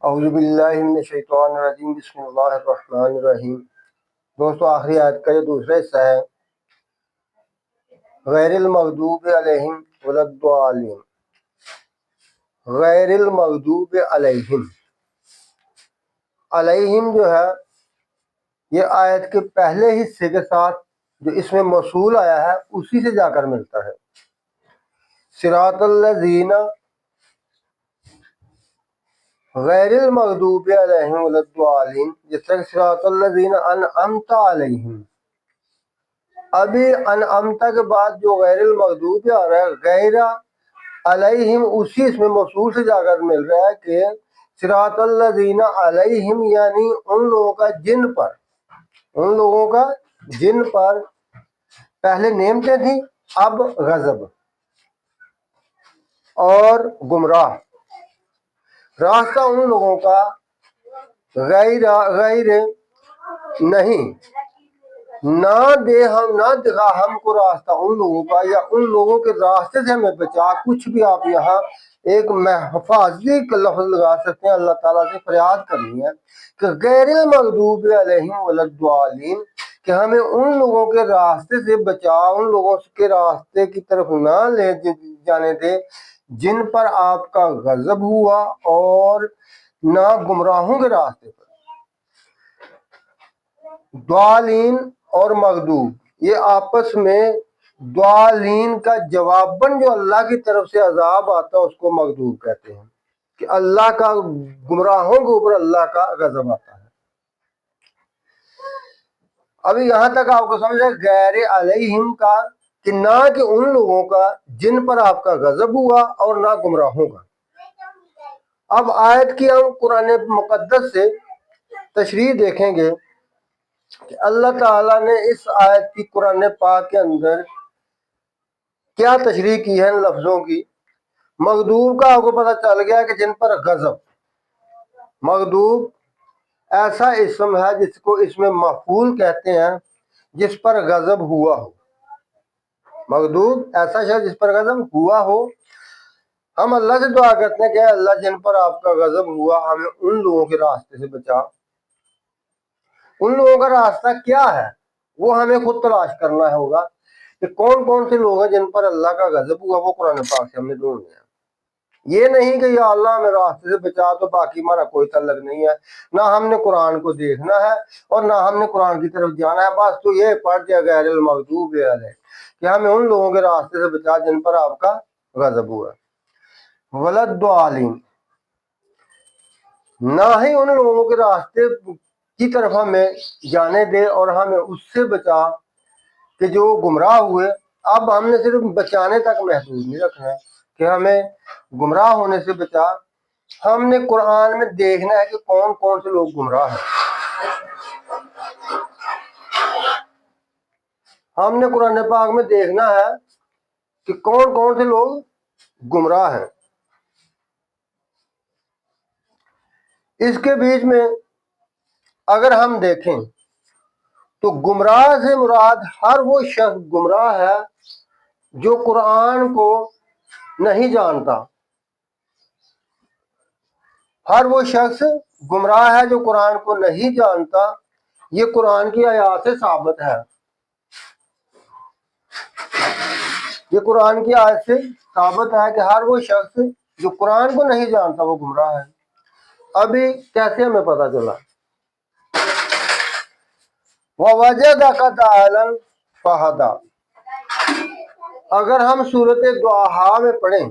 اعوذ باللہ من الشیطان الرجیم، بسم اللہ الرحمن الرحیم۔ دوستو، آخری آیت کا جو دوسرا حصہ ہے، غیر المغضوب علیہم ولا الضالین۔ غیر المغضوب علیہم، علیہم جو ہے یہ آیت کے پہلے حصے کے ساتھ جو اس میں موصول آیا ہے اسی سے جا کر ملتا ہے۔ صراط الذین غیر المغضوب علیہم ولا الضالین، جس طرح صراط الذین انعمت علیہم، ابھی انعمت کے بعد جو غیر المغضوب آ رہا ہے، غیر علیہم اسی اس میں موصول سے جا کر مل رہا ہے کہ صراط الذین علیہم یعنی ان لوگوں کا جن پر پہلے نعمتیں تھیں، اب غضب اور گمراہ، راستہ ان لوگوں کا غیر نہیں، نہ دکھا ہم کو راستہ ان لوگوں کا، یا ان لوگوں کے راستے سے ہمیں بچا۔ کچھ بھی آپ یہاں ایک محفاظی کا لفظ لگا سکتے ہیں، اللہ تعالیٰ سے فریاد کرنی ہے کہ غیر المغضوب علیہم ولا الضالین، کہ ہمیں ان لوگوں کے راستے سے بچا، ان لوگوں کے راستے کی طرف نہ لے جانے دے جن پر آپ کا غضب ہوا، اور نہ گمراہوں کے راستے پر۔ ضالین اور مغضوب یہ آپس میں، ضالین کا جواباً جو اللہ کی طرف سے عذاب آتا ہے اس کو مغضوب کہتے ہیں، کہ اللہ کا گمراہوں کے اوپر اللہ کا غضب آتا ہے۔ ابھی یہاں تک آپ کو سمجھ ہے غیر علیہم کا، کہ نہ کہ ان لوگوں کا جن پر آپ کا غضب ہوا، اور نہ گمراہوں کا۔ اب آیت کی ہم قرآن مقدس سے تشریح دیکھیں گے کہ اللہ تعالیٰ نے اس آیت کی قرآن پاک کے اندر کیا تشریح کی ہے ان لفظوں کی۔ مغضوب کا آپ کو پتہ چل گیا کہ جن پر غضب، مغضوب ایسا اسم ہے جس کو اس میں مفعول کہتے ہیں، جس پر غضب ہوا ہو۔ مغضوب ایسا شخص جس پر غضب ہوا ہو۔ ہم اللہ سے دعا کرتے ہیں کہ اے اللہ جن پر آپ کا غضب ہوا ہمیں ان لوگوں کے راستے سے بچا۔ ان لوگوں کا راستہ کیا ہے وہ ہمیں خود تلاش کرنا ہوگا کہ کون کون سے لوگ ہیں جن پر اللہ کا غضب ہوا، وہ قرآن پاک سے ہم نے ڈھونڈنے ہیں۔ یہ نہیں کہ یا اللہ ہمیں راستے سے بچا تو باقی ہمارا کوئی تعلق نہیں ہے، نہ ہم نے قرآن کو دیکھنا ہے اور نہ ہم نے قرآن کی طرف جانا ہے، بس تو یہ پڑھ دیا غیر المغضوب علیہم کہ ہمیں ان لوگوں کے راستے سے بچا جن پر آپ کا غضب ہوا، ولا الضالین، نہ ہی ان لوگوں کے راستے کی طرف ہمیں جانے دے اور ہمیں اس سے بچا کہ جو گمراہ ہوئے۔ اب ہم نے صرف بچانے تک محدود نہیں رکھنا ہے کہ ہمیں گمراہ ہونے سے بچا، ہم نے قرآن میں دیکھنا ہے کہ کون کون سے لوگ گمراہ ہیں۔ ہم نے قرآن پاک میں دیکھنا ہے کہ کون کون سے لوگ گمراہ ہیں۔ اس کے بیچ میں اگر ہم دیکھیں تو گمراہ سے مراد ہر وہ شخص گمراہ ہے جو قرآن کو نہیں جانتا۔ ہر وہ شخص گمراہ ہے جو قرآن کو نہیں جانتا، یہ قرآن کی آیات سے ثابت ہے۔ یہ قرآن کی آیت سے ثابت ہے کہ ہر وہ شخص جو قرآن کو نہیں جانتا وہ گمراہ ہے۔ ابھی کیسے ہمیں پتہ چلا؟ وَوَجَدَكَ ضَالًّا فَهَدَىٰ، اگر ہم سورۃ ضحیٰ میں پڑھیں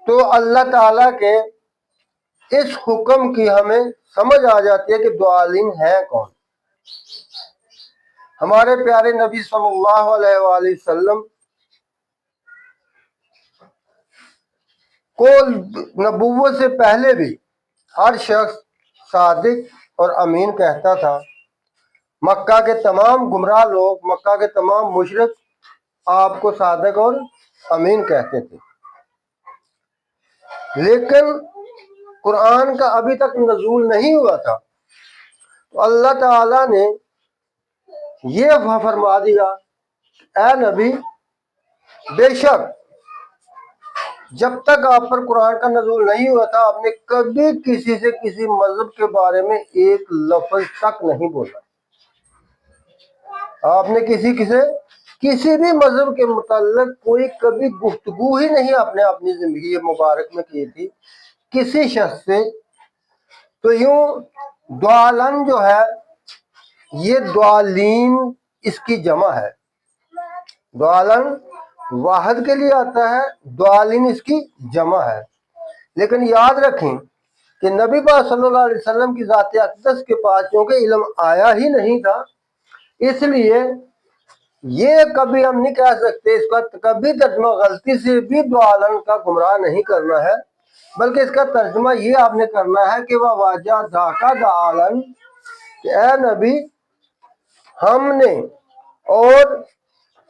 تو اللہ تعالیٰ کے اس حکم کی ہمیں سمجھ آ جاتی ہے کہ ضالین ہیں کون۔ ہمارے پیارے نبی صلی اللہ علیہ وآلہ وسلم کو نبوت سے پہلے بھی ہر شخص صادق اور امین کہتا تھا۔ مکہ کے تمام گمراہ لوگ، مکہ کے تمام مشرک آپ کو صادق اور امین کہتے تھے، لیکن قرآن کا ابھی تک نزول نہیں ہوا تھا تو اللہ تعالیٰ نے یہ فرما دیا اے نبی، بے شک جب تک آپ پر قرآن کا نزول نہیں ہوا تھا آپ نے کبھی کسی سے کسی مذہب کے بارے میں ایک لفظ تک نہیں بولا. آپ نے کسی بھی مذہب کے متعلق کوئی کبھی گفتگو ہی نہیں آپ نے اپنی زندگی مبارک میں کی تھی کسی شخص سے. تو یوں دعالن جو ہے یہ دعالین اس کی جمع ہے. دعالن واحد کے لیے آتا ہے, دعالین اس کی جمع ہے. لیکن یاد رکھیں کہ نبی پاک صلی اللہ علیہ وسلم کی ذات اقدس کے پاس چونکہ علم آیا ہی نہیں تھا, اس لیے یہ کبھی ہم نہیں کہہ سکتے, اس کا کبھی ترجمہ غلطی سے بھی دعالن کا گمراہ نہیں کرنا ہے, بلکہ اس کا ترجمہ یہ آپ نے کرنا ہے کہ وہ واجہ ذاکا دعالن, کہ اے نبی ہم نے اور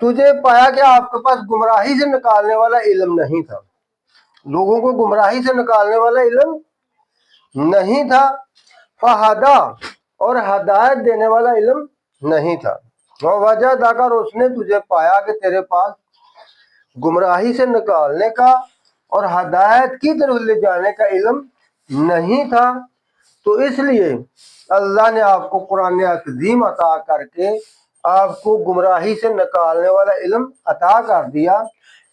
تجھے پایا کہ آپ کے پاس گمراہی سے نکالنے والا علم نہیں تھا, لوگوں کو گمراہی سے نکالنے والا علم نہیں تھا. فہدا اور ہدایت دینے والا علم نہیں تھا. وہ وجہ داکر اس نے تجھے پایا کہ تیرے پاس گمراہی سے نکالنے کا اور ہدایت کی طرف لے جانے کا علم نہیں تھا. تو اس لیے اللہ نے آپ کو قرآن عظیم عطا کر کے آپ کو گمراہی سے نکالنے والا علم عطا کر دیا.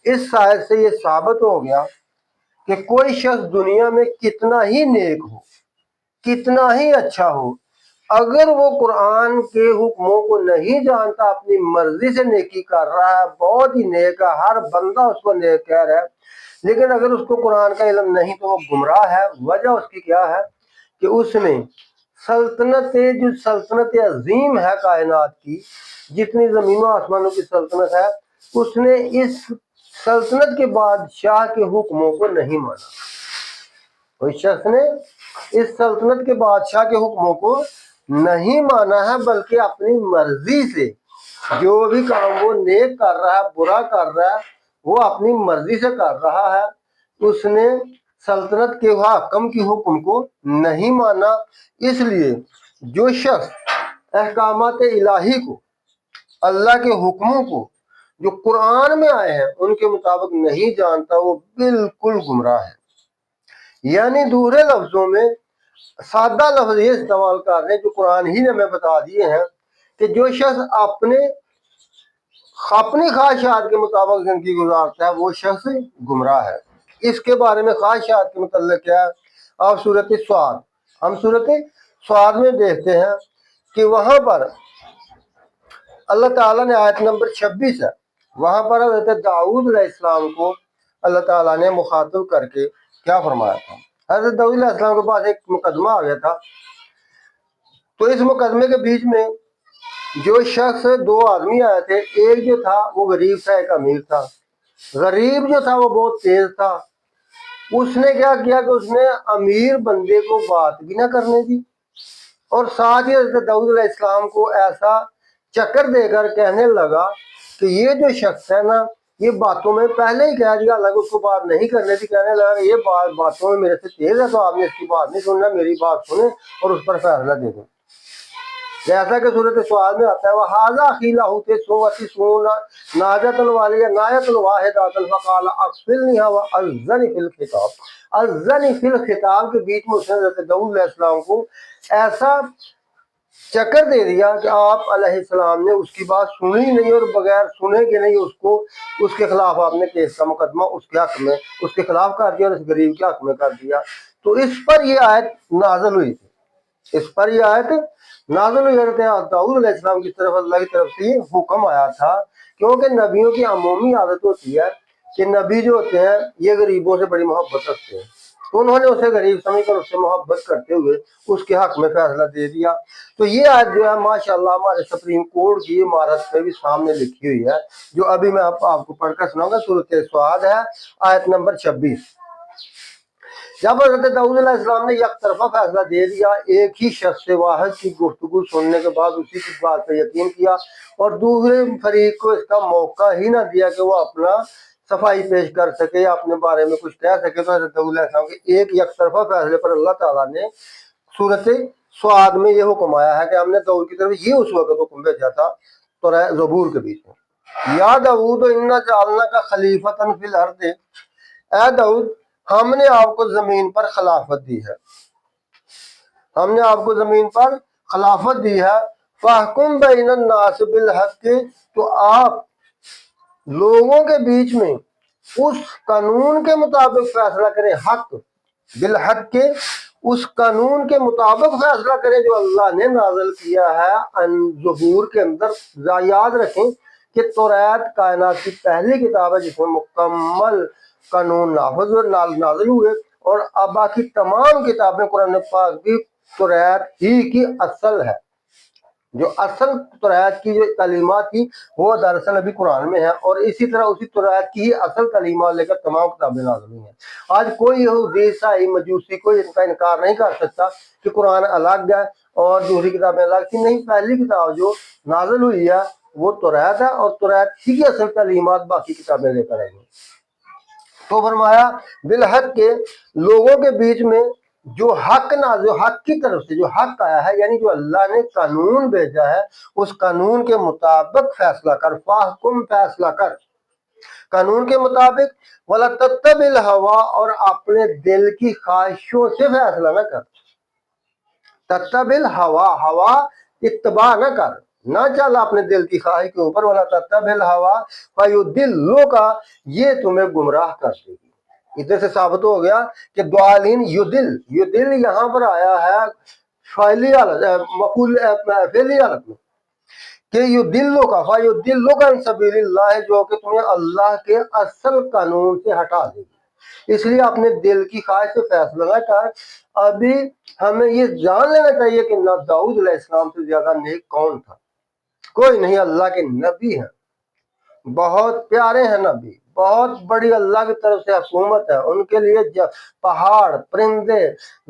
اس آیت سے یہ ثابت ہو گیا کہ کوئی شخص دنیا میں کتنا ہی نیک ہو, کتنا ہی اچھا ہو, اگر وہ قرآن کے حکموں کو نہیں جانتا, اپنی مرضی سے نیکی کر رہا ہے, بہت ہی نیک ہے, ہر بندہ اس کو نیک کہہ رہا ہے, لیکن اگر اس کو قرآن کا علم نہیں تو وہ گمراہ ہے. وجہ اس کی کیا ہے کہ اس نے جو سلطنت عظیم ہے کائنات کی, جتنی زمین و آسمانوں کی سلطنت ہے, اس نے اس سلطنت کے بادشاہ کے حکموں کو نہیں مانا. اس شخص نے اس سلطنت کے بادشاہ کے حکموں کو نہیں مانا ہے, بلکہ اپنی مرضی سے جو بھی کام وہ نیک کر رہا ہے, برا کر رہا ہے, وہ اپنی مرضی سے کر رہا ہے. اس نے سلطنت کے حاکم کی حکم کو نہیں مانا. اس لیے جو شخص احکامات الہی کو, اللہ کے حکموں کو جو قرآن میں آئے ہیں ان کے مطابق نہیں جانتا, وہ بالکل گمراہ ہے. یعنی دوسرے لفظوں میں سادہ لفظ یہ استعمال کر رہے ہیں جو قرآن ہی نے ہمیں بتا دیے ہیں کہ جو شخص اپنی خواہشات کے مطابق زندگی گزارتا ہے وہ شخص گمراہ ہے. اس کے بارے میں خواہشات کے متعلق کیا ہے, آپ ہم صورت سعاد میں دیکھتے ہیں کہ وہاں پر اللہ تعالیٰ نے آیت نمبر 26 ہے, وہاں پر حضرت داؤد علیہ السلام کو اللہ تعالیٰ نے مخاطب کر کے کیا فرمایا تھا. حضرت داؤد علیہ السلام کے پاس ایک مقدمہ آ گیا تھا, تو اس مقدمے کے بیچ میں جو شخص, دو آدمی آئے تھے, ایک جو تھا وہ غریب تھا, ایک امیر تھا. غریب جو تھا وہ بہت تیز تھا, اس نے کیا کیا کہ اس نے امیر بندے کو بات بھی نہ کرنے دی, اور ساتھ ہی حضرت داؤد علیہ السلام کو ایسا چکر دے کر کہنے لگا کہ یہ جو شخص ہے نا, یہ باتوں میں پہلے ہی کہہ دیا, اللہ کو اس کو بات نہیں کرنے دی, کہنے لگا کہ یہ باتوں میں میرے سے تیز ہے, تو آپ نے اس کی بات نہیں سننا, میری بات سنیں اور اس پر فیصلہ دے دیں. جیسا کہ صورت سوال میں آتا ہے وہ حاضہ خیلہ ہوتے سوتی سونا ناجت الوالیہ نایت الواحد فقال اقفلنیہا وعزنی فی الخطاب. عزنی فی الخطاب کے بیچ میں اس نے حضرت داؤد علیہ السلام کو ایسا چکر دے دیا کہ آپ علیہ السلام نے اس کی بات سنی نہیں, اور بغیر سنے کے نہیں اس کے خلاف آپ نے کیس کا مقدمہ اس کے حق میں اس کے خلاف کر دیا اور اس غریب کے حق میں کر دیا. تو اس پر یہ آیت نازل ہوئی تھی, حضرت داؤد علیہ السلام کی طرف اللہ کی طرف سے یہ حکم آیا تھا, کیونکہ نبیوں کی عمومی عادت ہوتی ہے کہ نبی جو ہوتے ہیں یہ غریبوں سے بڑی محبت رکھتے ہیں, تو انہوں نے اسے غریب سمجھ کر اس سے محبت کرتے ہوئے اس کے حق میں فیصلہ دے دیا. تو یہ آیت جو ہے ماشاءاللہ ہمارے سپریم کورٹ کی عمارت پہ بھی سامنے لکھی ہوئی ہے, جو ابھی میں آپ کو پڑھ کر سناؤں گا. سورۃ سعاد ہے, آیت نمبر 26. جب حضرت داؤد علیہ السلام نے یک طرفہ فیصلہ دے دیا, ایک ہی شخص واحد کی گفتگو سننے کے بعد اسی کی بات پہ یقین کیا, اور دوسرے فریق کو اس کا موقع ہی نہ دیا کہ وہ اپنا صفائی پیش کر سکے یا اپنے بارے میں کچھ کہہ سکے, تو حضرت داؤد علیہ السلام کے ایک یک طرفہ فیصلے پر اللہ تعالیٰ نے صورت سعاد میں یہ حکم آیا ہے کہ ہم نے داؤد کی طرف یہ اس وقت حکم بھیجا تھا تو زبور کے بیچ میں, یا داؤد انا جعلناک خلیفۃ فی الارض, اے داؤد ہم نے آپ کو زمین پر خلافت دی ہے، ہم نے آپ کو زمین پر خلافت دی ہے، فاحکم بین الناس بالحق، تو آپ لوگوں کے بیچ میں اس قانون کے مطابق فیصلہ کریں، حق بالحق کے، اس قانون کے مطابق فیصلہ کریں جو اللہ نے نازل کیا ہے زبور کے اندر۔ یاد رکھیں کہ توریت کائنات کی پہلی کتاب ہے جس میں مکمل قانون نازل ہوئے، اور اب باقی تمام کتابیں قرآن پاک بھی توریت ہی کی اصل ہے۔ جو اصل توریت کی جو تعلیمات تھی وہ دراصل ابھی قرآن میں ہے، اور اسی طرح اسی توریت کی ہی اصل تعلیمات لے کر تمام کتابیں نازل ہوئی ہیں۔ آج کوئی یہودی، عیسائی، مجوسی کوئی ان کا انکار نہیں کر سکتا کہ قرآن الگ ہے اور دوسری کتابیں الگ تھی، نہیں، پہلی کتاب جو نازل ہوئی ہے وہ توریت ہے، اور توریت ہی کی اصل تعلیمات باقی کتابیں لے کر آئی ہیں۔ تو فرمایا بالحق کے، لوگوں کے بیچ میں جو حق جو حق کی طرف سے جو حق آیا ہے، یعنی جو اللہ نے قانون بھیجا ہے اس قانون کے مطابق فیصلہ کر، فاحکم فیصلہ کر قانون کے مطابق، ولا تتبع الہوا، اور اپنے دل کی خواہشوں سے فیصلہ نہ کر، تتبع الہوا، ہوا اتباع نہ کر، نہ چل اپنے دل کی خواہش کے اوپر، ولا تتبع الہوا فیضلک، یہ تمہیں گمراہ کر دے گی۔ ادھر سے ثابت ہو گیا کہ ضالین، یدل یہاں پر آیا ہے فعلی حالت، مفعول فعلی حالت میں، کہ یدلک فیضلک عن سبیل اللہ، جو کہ تمہیں اللہ کے اصل قانون سے ہٹا دے گی۔ اس لیے اپنے دل کی خواہش سے فیصلہ نہ کر۔ ابھی ہمیں یہ جان لینا چاہیے کہ نہ داؤد علیہ السلام سے زیادہ نیک کون تھا؟ کوئی نہیں، اللہ کے نبی ہیں، بہت پیارے ہیں نبی، بہت بڑی اللہ کی طرف سے حکومت ہے، ان کے لیے پہاڑ، پرندے،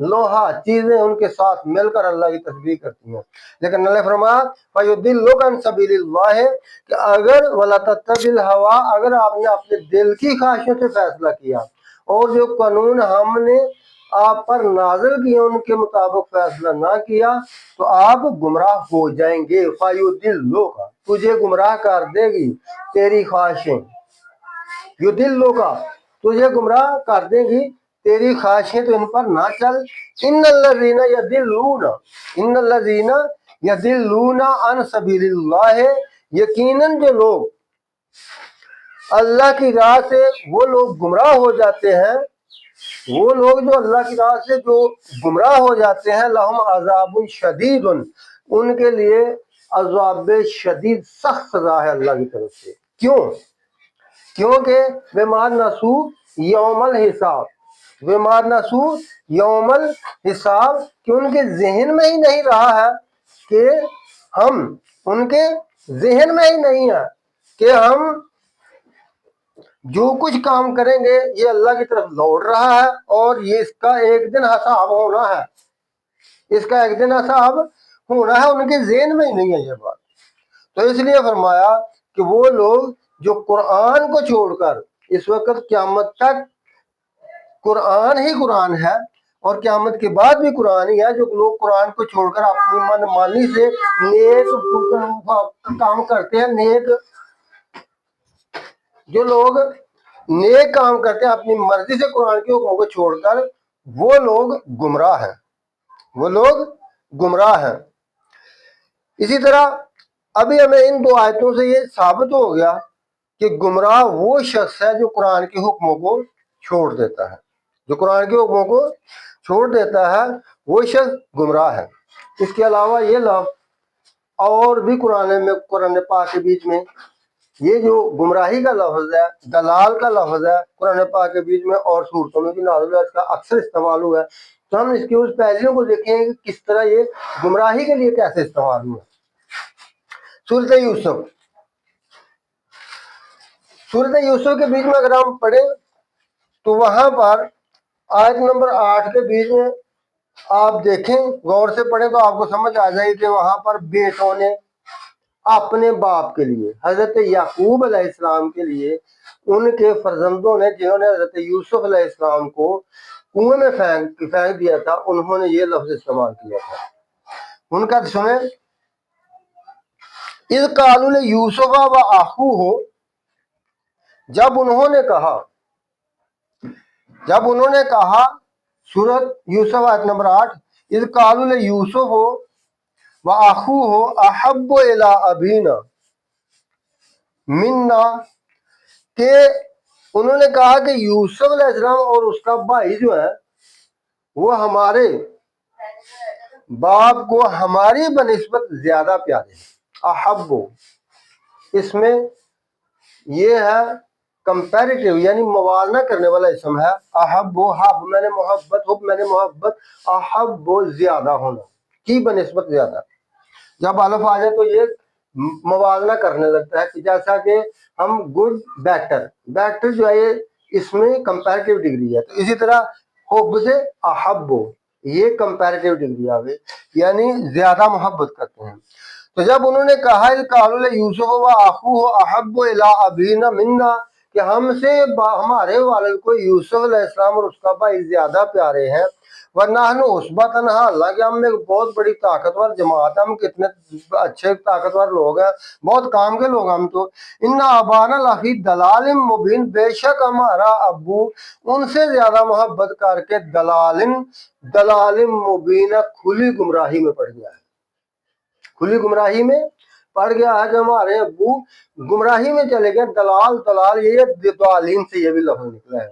لوہا، چیزیں ان کے ساتھ مل کر اللہ کی تسبیح کرتی ہیں، لیکن اللہ فرمایا فَيُضِلُّكَ عَن سَبِيلِ اللَّهِ، کہ اگر وَلَا تَتَّبِعِ الْهَوَىٰ، اگر آپ نے اپنے دل کی خواہشوں سے فیصلہ کیا اور جو قانون ہم نے آپ پر نازل کیے ان کے مطابق فیصلہ نہ کیا تو آپ گمراہ ہو جائیں گے۔ فَيُضِلُّكَ، تجھے گمراہ کر دے گی تیری خواہشیں، یضلک، تجھے گمراہ کر دے گی تیری خواہشیں، تو ان پر نہ چل۔ ان الذین یضلون عن سبیل اللہ، یقیناً جو لوگ اللہ کی راہ سے وہ لوگ گمراہ ہو جاتے ہیں، وہ لوگ جو اللہ کی راہ سے جو گمراہ ہو جاتے ہیں، لہم عذاب شدید، ان کے لیے عذاب شدید سخت سزا ہے اللہ کی طرف سے۔ کیوں؟ کیونکہ بما نسو یوم الحساب، بما نسو یوم الحساب، کہ ان کے ذہن میں ہی نہیں رہا ہے کہ ان کے ذہن میں ہی نہیں ہے کہ ہم جو کچھ کام کریں گے یہ اللہ کی طرف لوٹ رہا ہے، اور یہ اس کا ایک دن حساب ہونا ہے، اس کا ایک دن حساب ہونا ہے، ان کے ذہن میں ہی نہیں ہے یہ بات۔ تو اس لیے فرمایا کہ وہ لوگ جو قرآن کو چھوڑ کر، اس وقت قیامت تک قرآن ہی قرآن ہے اور قیامت کے بعد بھی قرآن ہی ہے، جو لوگ قرآن کو چھوڑ کر اپنی من مانی سے نیک کام کرتے ہیں، جو لوگ نیک کام کرتے ہیں اپنی مرضی سے قرآن کے حکموں کو چھوڑ کر، وہ لوگ گمراہ ہیں، وہ لوگ گمراہ ہیں۔ اسی طرح ابھی ہمیں ان دو آیتوں سے یہ ثابت ہو گیا کہ گمراہ وہ شخص ہے جو قرآن کے حکموں کو چھوڑ دیتا ہے، جو قرآن کے حکموں کو چھوڑ دیتا ہے وہ شخص گمراہ ہے۔ اس کے علاوہ یہ لفظ اور بھی قرآن پاک کے بیچ میں، یہ جو گمراہی کا لفظ ہے، دلال کا لفظ ہے، قرآن پاک کے بیچ میں اور صورتوں میں بھی نازل ہے، اس کا اکثر استعمال ہوا ہے۔ تو ہم اس کی اس پہلیوں کو دیکھیں کہ کس طرح یہ گمراہی کے لیے کیسے استعمال ہوا۔ سورۃ یوسف، سورۃ یوسف کے بیچ میں اگر ہم پڑھیں تو وہاں پر آیت نمبر 8 کے بیچ میں آپ دیکھیں، غور سے پڑھیں تو آپ کو سمجھ آ جائے کہ وہاں پر بیٹوں نے اپنے باپ کے لیے، حضرت یعقوب علیہ السلام کے لیے، ان کے فرزندوں نے جنہوں نے حضرت یوسف علیہ السلام کو کنویں میں پھینک دیا تھا، انہوں نے یہ لفظ استعمال کیا تھا۔ ان کا سنیں، اذ قالوا لیوسف و اخوہ، جب انہوں نے کہا جب انہوں نے کہا سورت یوسف آیت نمبر 8 اذ قالوا یوسف ہو و آخو ہو احب الی ابینا منا، کہ انہوں نے کہا کہ یوسف علیہ السلام اور اس کا بھائی جو ہے وہ ہمارے باپ کو ہماری بنسبت زیادہ پیارے ہیں۔ احب اس میں یہ ہے کمپیریٹیو یعنی موازنہ کرنے والا اسم ہے۔ احب حب میں نے محبت، حب میں نے محبت، احب زیادہ ہونا کی بنسبت زیادہ۔ جب الف آ جائے تو یہ موازنہ کرنے لگتا ہے، کہ جیسا کہ ہم گڈ بیٹر، بیٹر جو ہے اس میں کمپیریٹیو ڈگری ہے، تو اسی طرح حب سے احب یہ کمپیریٹیو ڈگری آ گئی، یعنی زیادہ محبت کرتے ہیں۔ تو جب انہوں نے کہا قالوا یوسف و اخوہ احب الی ابینا منا، کہ ہم سے ہمارے والد کو یوسف علیہ السلام اور اس کا بھائی زیادہ پیارے ہیں، ونحن عصبۃ، حالانکہ ہم ایک بہت بڑی طاقتور جماعت ہے، ہم کتنے اچھے طاقتور لوگ ہیں، بہت کام کے لوگ ہم تو، ان ابانا لفی دلال مبین، بے شک ہمارا ابو ان سے زیادہ محبت کر کے دلال مبین کھلی گمراہی میں پڑ گیا ہے، کھلی گمراہی میں پڑ گیا ہے کہ ہمارے ابو گمراہی میں چلے گئے۔ دلال یہ تعلیم سے یہ بھی لفظ نکلا ہے،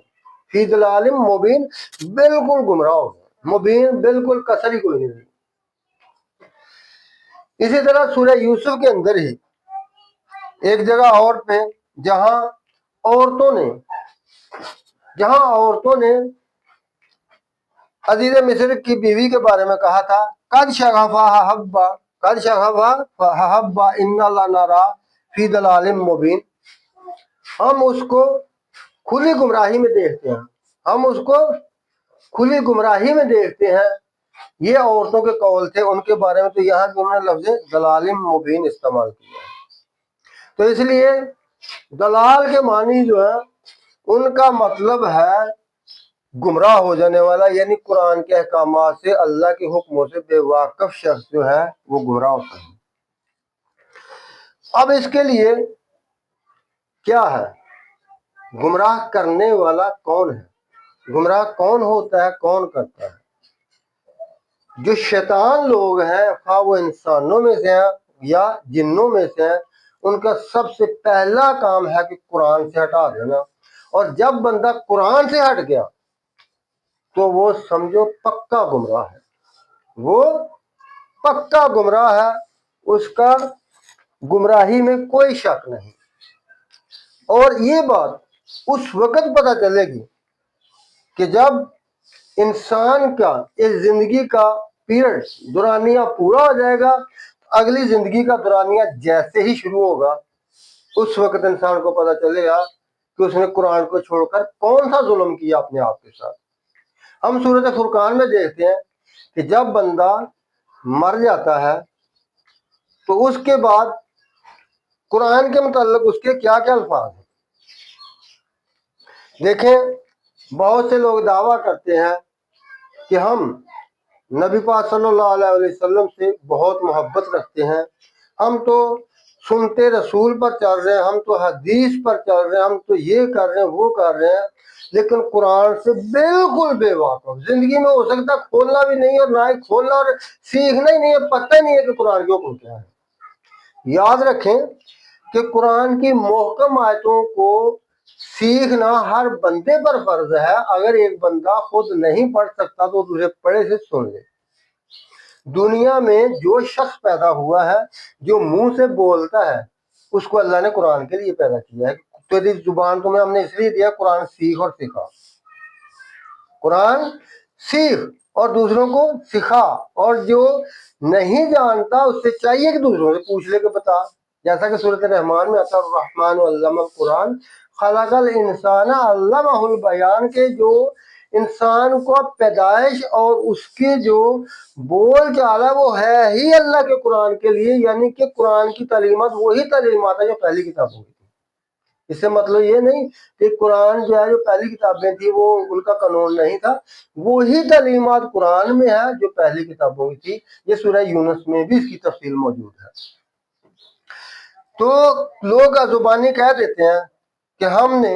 فی دلال مبین، بالکل گمراہ ہو گیا، مبین بالکل کسر ہی کوئی نہیں۔ اسی طرح سورہ یوسف کے اندر ہی ایک جگہ اور پہ جہاں عورتوں نے عزیز مصر کی بیوی کے بارے میں کہا تھا قد شغفا حبا ان لنرا فی دلال مبین، ہم اس کو کھلی گمراہی میں دیکھتے ہیں، ہم اس کو کھلی گمراہی میں دیکھتے ہیں، یہ عورتوں کے قول تھے ان کے بارے میں، تو یہاں بھی انہوں نے لفظ دلال مبین استعمال کیا ہے۔ تو اس لیے دلال کے معنی جو ہے ان کا مطلب ہے گمراہ ہو جانے والا، یعنی قرآن کے احکامات سے، اللہ کے حکموں سے بے واقف شخص جو ہے وہ گمراہ ہوتا ہے۔ اب اس کے لیے کیا ہے، گمراہ کرنے والا کون ہے، گمراہ کون ہوتا ہے، کون کرتا ہے؟ جو شیطان لوگ ہیں، خواہ وہ انسانوں میں سے ہیں یا جنوں میں سے ہیں، ان کا سب سے پہلا کام ہے کہ قرآن سے ہٹا دینا، اور جب بندہ قرآن سے ہٹ گیا تو وہ سمجھو پکا گمراہ ہے، وہ پکا گمراہ ہے، اس کا گمراہی میں کوئی شک نہیں۔ اور یہ بات اس وقت پتہ چلے گی کہ جب انسان کا اس زندگی کا پیریڈ دورانیہ پورا ہو جائے گا، اگلی زندگی کا دورانیہ جیسے ہی شروع ہوگا اس وقت انسان کو پتہ چلے گا کہ اس نے قرآن کو چھوڑ کر کون سا ظلم کیا اپنے آپ کے ساتھ۔ ہم سورۃ فرقان میں دیکھتے ہیں کہ جب بندہ مر جاتا ہے تو اس کے بعد قرآن کے متعلق اس کے کیا کیا الفاظ ہیں۔ دیکھیں، بہت سے لوگ دعویٰ کرتے ہیں کہ ہم نبی پاک صلی اللہ علیہ وسلم سے بہت محبت رکھتے ہیں، ہم تو سنتے رسول پر چل رہے ہیں، ہم تو حدیث پر چل رہے ہیں، ہم تو یہ کر رہے ہیں وہ کر رہے ہیں، لیکن قرآن سے بالکل بے واقف، زندگی میں ہو سکتا کھولنا بھی نہیں اور نہ ہی کھولنا، اور سیکھنا ہی نہیں ہے، پتہ ہی نہیں ہے کہ قرآن کے حکم کیا ہے۔ یاد رکھیں کہ قرآن کی محکم آیتوں کو سیکھنا ہر بندے پر فرض ہے۔ اگر ایک بندہ خود نہیں پڑھ سکتا تو دوسرے پڑھے سے سن لے۔ دنیا میں جو شخص پیدا ہوا ہے جو منہ سے بولتا ہے اس کو اللہ نے قرآن کے لیے پیدا کیا ہے۔ تیری زبان تمہیں ہم نے اس لیے دیا، قرآن سیکھ اور سکھا، قرآن سیکھ اور دوسروں کو سکھا، اور جو نہیں جانتا اس سے چاہیے کہ دوسروں سے پوچھ لے کے بتا، جیسا کہ سورۃ الرحمن میں آتا ہے الرحمن علم القرآن خلق الانسان علمہ البیان، کے جو انسان کو پیدائش اور اس کے جو بول چال ہے وہ ہے ہی اللہ کے قرآن کے لیے، یعنی کہ قرآن کی تعلیمات وہی تعلیمات ہیں جو پہلی کتابوں کی تھی۔ اس سے مطلب یہ نہیں کہ قرآن جو ہے جو پہلی کتابیں تھیں وہ ان کا قانون نہیں تھا، وہی تعلیمات قرآن میں ہے جو پہلی کتابوں کی تھی۔ یہ سورہ یونس میں بھی اس کی تفصیل موجود ہے۔ تو لوگ زبانی کہہ دیتے ہیں کہ ہم نے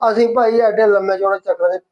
ਅਸੀਂ ਭਾਈ ਐਡੇ ਲੰਮੇ ਚੌੜੇ ਚੱਕਰਾਂ ਦੇ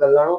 ਗੱਲਾਂ ਨੂੰ।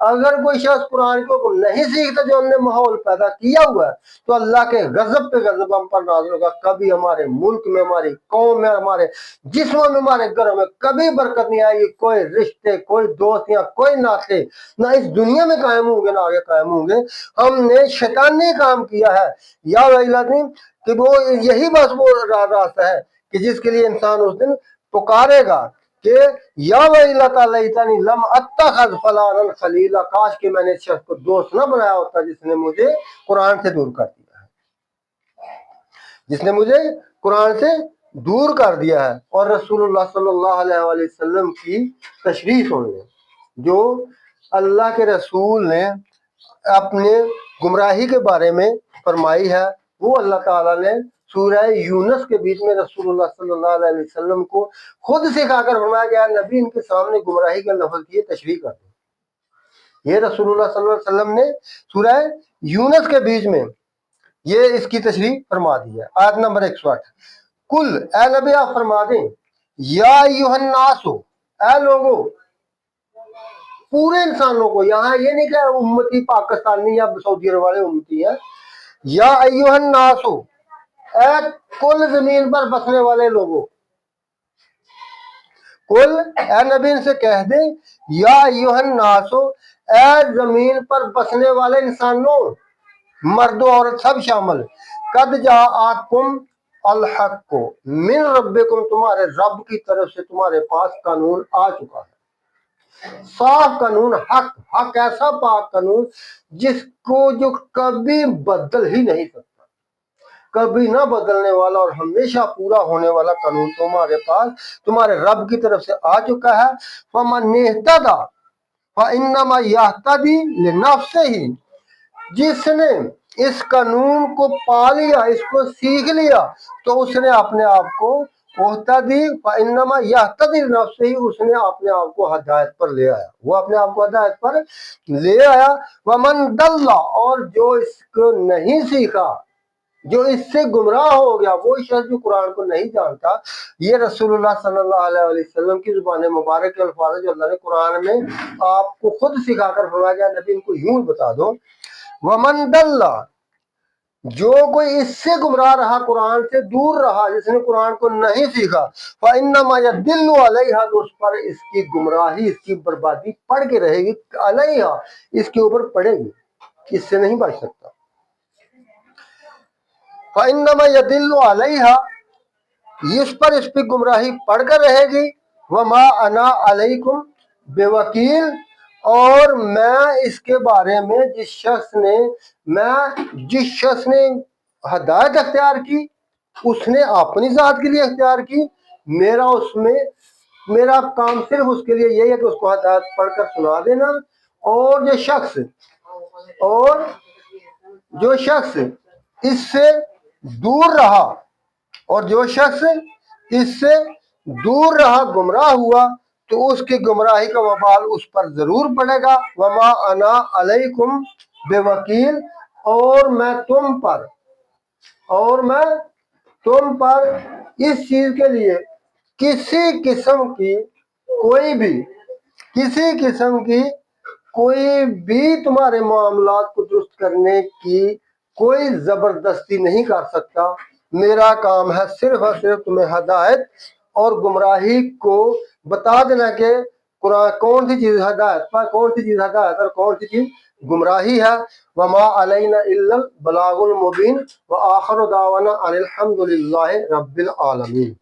اگر کوئی شخص قرآن کے حکم نہیں سیکھتا جو ہم نے ماحول پیدا کیا ہوا ہے تو اللہ کے غضب پہ غضب ہم پر نازل ہوگا. کبھی ہمارے ملک میں، ہماری قوم میں، ہمارے جسموں میں، ہمارے گھروں میں کبھی برکت نہیں آئے گی. کوئی رشتے، کوئی دوستیاں، کوئی ناطے نہ اس دنیا میں قائم ہوں گے نہ آگے قائم ہوں گے. ہم نے شیطانی کام کیا ہے یا ویلتنی کہ وہ یہی بس وہ راستہ ہے کہ جس کے لیے انسان اس دن پکارے گا کہ یا ویلتا لیتنی لم اتخذ فلانا خلیلا، کاش کہ میں نے اس شخص کو دوست نہ بنایا ہوتا جس نے مجھے قرآن سے دور کر دیا ہے، جس نے مجھے قرآن سے دور کر دیا ہے. اور رسول اللہ صلی اللہ علیہ وآلہ وسلم کی تشریح سن لیں جو اللہ کے رسول نے اپنے گمراہی کے بارے میں فرمائی ہے. وہ اللہ تعالیٰ نے سورہ یونس کے بیچ میں رسول اللہ صلی اللہ علیہ وسلم کو خود سکھا کر فرمایا گیا نبی ان کے سامنے گمراہی کا لفظ کی تشریح کر دیں. یہ رسول اللہ صلی اللہ علیہ وسلم نے سورہ یونس کے بیچ میں یہ اس کی تشریح فرما دی ہے. آیت نمبر 108. کل اے نبی آپ فرما دیں یا ایھا الناس، اے لوگو، پورے انسانوں کو. یہاں یہ نہیں کہ امتی پاکستانی یا سعودی عرب والے امتی ہیں. یا ایھا الناس، اے کل زمین پر بسنے والے لوگوں. کل اے نبی ان سے کہہ دیں یا ایھا الناس، اے زمین پر بسنے والے انسانوں، مرد و عورت سب شامل. قد جاءکم الحق من ربکم، تمہارے رب کی طرف سے تمہارے پاس قانون آ چکا ہے. صاف قانون، حق ایسا پاک قانون جس کو جو کبھی بدل ہی نہیں سکتا، کبھی نہ بدلنے والا اور ہمیشہ پورا ہونے والا قانون تمہارے پاس تمہارے رب کی طرف سے آ چکا ہے. فمن اہتدی فانما یہتدی لنفسہ، جس نے اس قانون کو پا لیا، اس کو سیکھ لیا، تو اس نے اپنے آپ کو اہتدی فانما یہتدی لنفسہ، اس نے اپنے آپ کو ہدایت پر لے آیا، وہ اپنے آپ کو ہدایت پر لے آیا. ومن ضل، اور جو اس کو نہیں سیکھا، جو اس سے گمراہ ہو گیا، وہ شخص جو قرآن کو نہیں جانتا. یہ رسول اللہ صلی اللہ علیہ وسلم کی زبان مبارک کے الفاظ ہیں جو اللہ نے قرآن میں آپ کو خود سکھا کر فرمایا گیا نبی ان کو یوں بتا دو. ومن ضل، جو کوئی اس سے گمراہ رہا، قرآن سے دور رہا، جس نے قرآن کو نہیں سیکھا، فإنما يضل علیہا، تو اس پر اس کی گمراہی، اس کی بربادی پڑ کے رہے گی. علیہا، اس کے اوپر پڑے گی، اس سے نہیں بچ سکتا. فإنما يضل علیہا، اس پہ گمراہی پڑ کر رہے گی. وما انا علیکم بوکیل، اور میں اس کے بارے میں جس شخص نے ہدایت اختیار کی، اس نے اپنی ذات کے لیے اختیار کی. میرا کام صرف اس کے لیے یہی ہے کہ اس کو ہدایت پڑھ کر سنا دینا. اور جو شخص اس سے دور رہا، گمراہ ہوا، تو اس کی گمراہی کا وبال اس پر ضرور پڑے گا. وما انا علیکم بوکیل، اور میں تم پر اس چیز کے لیے کسی قسم کی کوئی تمہارے معاملات کو درست کرنے کی کوئی زبردستی نہیں کر سکتا. میرا کام ہے صرف اور صرف تمہیں ہدایت اور گمراہی کو بتا دینا کہ قرآن کون سی چیز ہدایت اور کون سی چیز گمراہی ہے. وما علینا الا البلاغ المبین، وآخر دعوانا ان الحمد للہ رب العالمین.